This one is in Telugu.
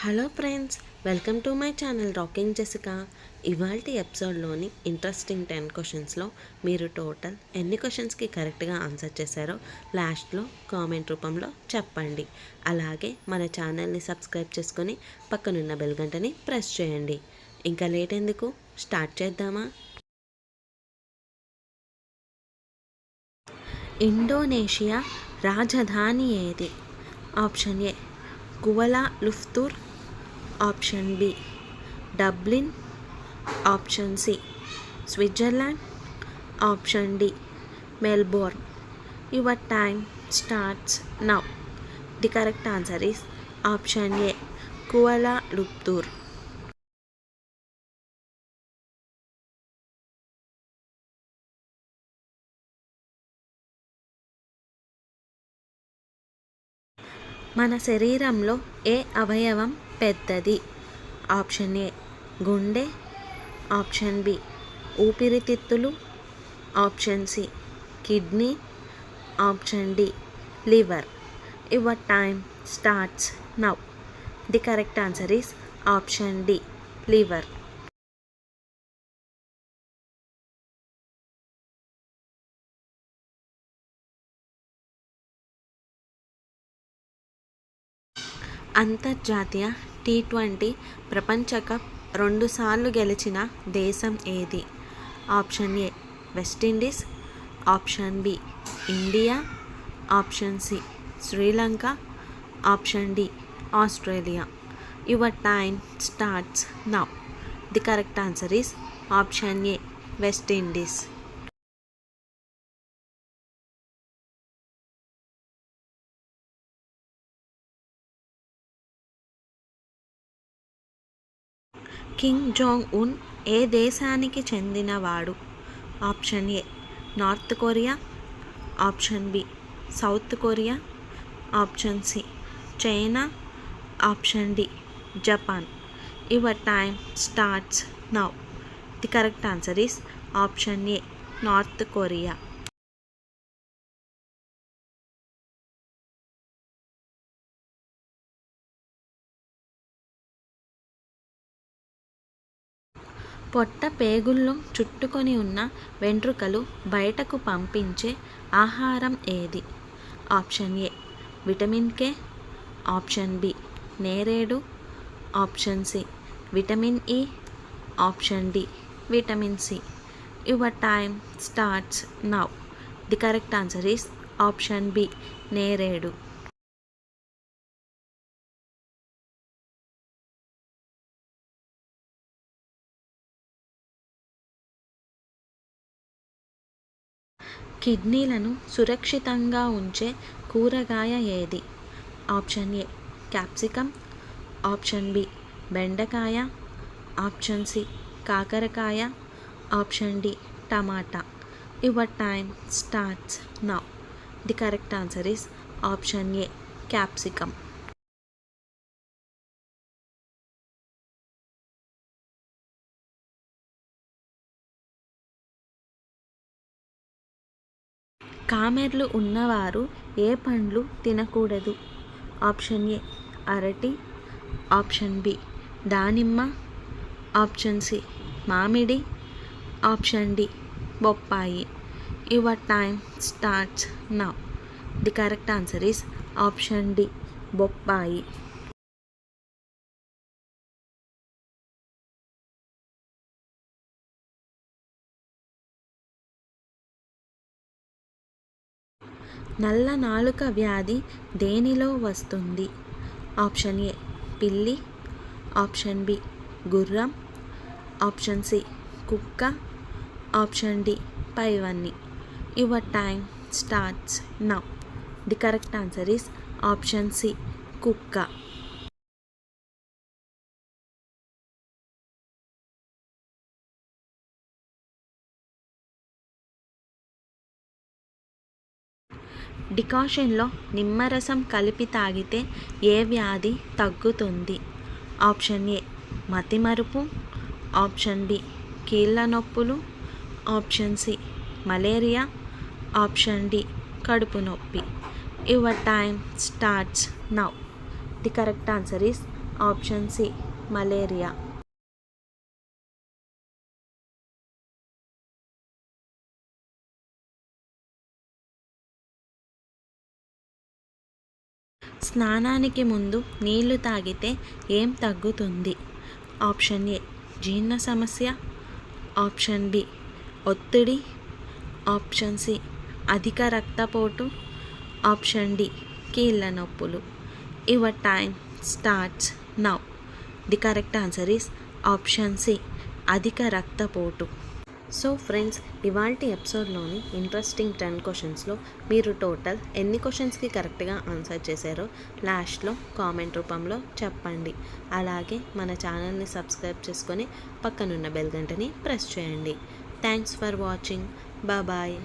Hello friends, welcome to my channel rocking Jessica. ఇవాల్టి ఎపిసోడ్లోని ఇంట్రెస్టింగ్ 10 క్వశ్చన్స్లో మీరు టోటల్ ఎన్ని క్వశ్చన్స్కి కరెక్ట్గా ఆన్సర్ చేశారో లాస్ట్లో కామెంట్ రూపంలో చెప్పండి. అలాగే మన ఛానల్ని సబ్స్క్రైబ్ చేసుకొని పక్కనున్న బెల్ గంటని ప్రెస్ చేయండి. ఇంకా లేట్ ఎందుకు, స్టార్ట్ చేద్దామా? ఇండోనేషియా రాజధాని ఏది? Option A Kuala Lumpur, option B Dublin, option C Switzerland, option D Melbourne. Your time starts now. The correct answer is option A Kuala Lumpur. మన శరీరంలో ఏ అవయవం పెద్దది? ఆప్షన్ ఏ గుండె, ఆప్షన్ బి ఊపిరితిత్తులు, option C kidney, option D liver. Your time starts now. The correct answer is option D liver. అంతర్జాతీయ T20 ప్రపంచ కప్ 2 సార్లు గెలిచిన దేశం ఏది? Option A West Indies, option B India, option C Sri Lanka, option D Australia. Your time starts now. The correct answer is option A West Indies. Kim Jong Un ఏ దేశానికి చెందినవాడు? Option A North Korea, option B South Korea, option C China, option D Japan. Your time starts now. The correct answer is option A North Korea. పొట్ట పేగుల్లో చుట్టుకొని ఉన్న వెంట్రుకలు బయటకు పంపించే ఆహారం ఏది? Option A vitamin K, option B నేరేడు, option C vitamin E, option D vitamin C. Your time starts now. The correct answer is option B నేరేడు. కిడ్నీలను సురక్షితంగా ఉంచే కూరగాయ ఏది? Option A capsicum, option B బెండకాయ, ఆప్షన్ సి కాకరకాయ, option D tomato. Your time starts now. The correct answer is option A capsicum. కామెర్లు ఉన్నవారు ఏ పండ్లు తినకూడదు? ఆప్షన్ ఏ అరటి, ఆప్షన్ బి దానిమ్మ, ఆప్షన్ సి మామిడి, ఆప్షన్ డి బొప్పాయి. Your time starts now. The correct answer is option D బొప్పాయి. నల్ల నాలుక వ్యాధి దేనిలో వస్తుంది? ఆప్షన్ ఏ పిల్లి, ఆప్షన్ బి గుర్రం, ఆప్షన్ సి కుక్క, ఆప్షన్ డి పైవన్నీ. Your time starts now. The correct answer is option C కుక్క. డికాషన్లో నిమ్మరసం కలిపి తాగితే ఏ వ్యాధి తగ్గుతుంది? ఆప్షన్ ఏ మతిమరుపు, ఆప్షన్ బి కీళ్ళ నొప్పులు, option C malaria, option D కడుపు నొప్పి. Your time starts now. The correct answer is option C malaria. స్నానానికి ముందు నీళ్లు తాగితే ఏం తగ్గుతుంది? ఆప్షన్ ఏ జీర్ణ సమస్య, ఆప్షన్ బి ఒత్తిడి, ఆప్షన్ సి అధిక రక్తపోటు, ఆప్షన్ డి కీళ్ళ నొప్పులు. Your time starts now. The correct answer is option C అధిక రక్తపోటు. సో ఫ్రెండ్స్, ఇవాల్టి ఎపిసోడ్లోని ఇంట్రెస్టింగ్ 10 క్వశ్చన్స్లో మీరు టోటల్ ఎన్ని క్వశ్చన్స్కి కరెక్ట్గా ఆన్సర్ చేశారో లాస్ట్లో కామెంట్ రూపంలో చెప్పండి. అలాగే మన ఛానల్ని సబ్స్క్రైబ్ చేసుకొని పక్కనున్న బెల్ గంటని ప్రెస్ చేయండి. Thanks for watching. బాయ్.